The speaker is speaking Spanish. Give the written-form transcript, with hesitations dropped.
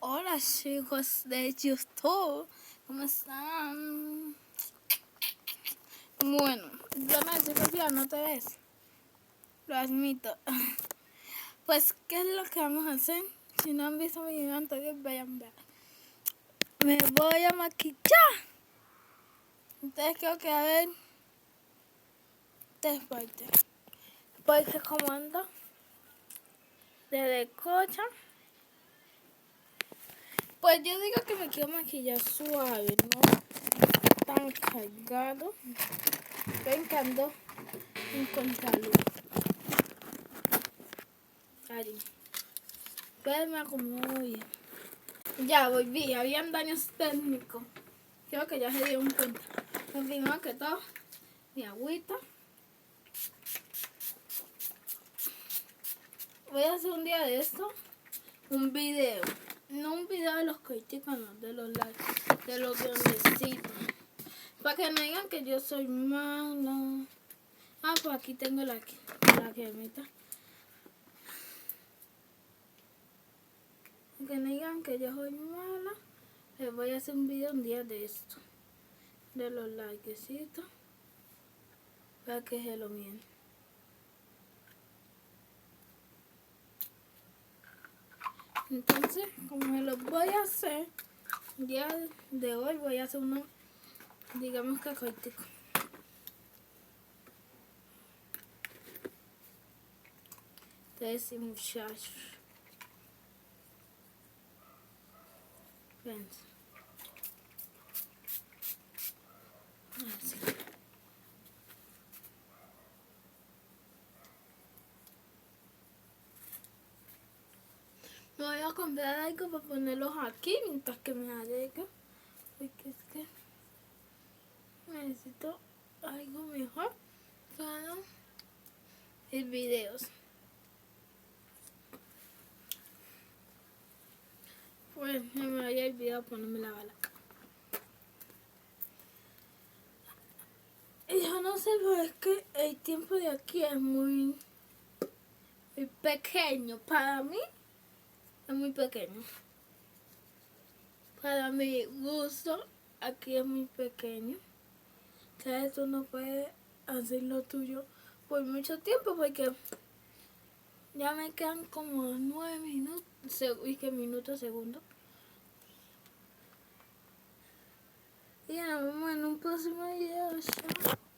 Hola chicos de YouTube, ¿cómo están? Bueno, yo me estoy confiando, ¿no te ves? Lo admito. Pues, ¿qué es lo que vamos a hacer? Si no han visto mi video anterior, vayan a ver. Me voy a maquillar. Entonces creo que a ver tres partes. Porque como ando de cocha, pues yo digo que me quiero maquillar suave, no tan cargado. Ven que ando en contraluz. Ahí. Pero me acomodo bien. Ya volví, habían daños técnicos. Creo que ya se dieron cuenta. Primero que todo, mi agüita. Voy a hacer un día de esto, un video. No un video de los críticos, no, de los likes, de los grandecitos. Para que no digan que yo soy mala. Ah, pues aquí tengo la cremita. Que no digan que yo soy mala, les voy a hacer un video un día de esto. De los likecitos. Para que se lo miren. Entonces, como me los voy a hacer, ya de hoy voy a hacer uno, digamos que cortico. Entonces, sí, muchachos. Ven. Así. Me voy a comprar algo para ponerlos aquí mientras que me arreglo. Porque es que necesito algo mejor para los videos. Pues se me había olvidado ponerme la bala. Y yo no sé, pero es que el tiempo de aquí es muy pequeño. Para mí es muy pequeño. Para mi gusto, aquí es muy pequeño. ¿Sabes? Tú no puedes hacer lo tuyo por mucho tiempo porque ya me quedan como 9 minutos. ¿Y qué minutos, segundos? Y nos vemos en un próximo video. Chao.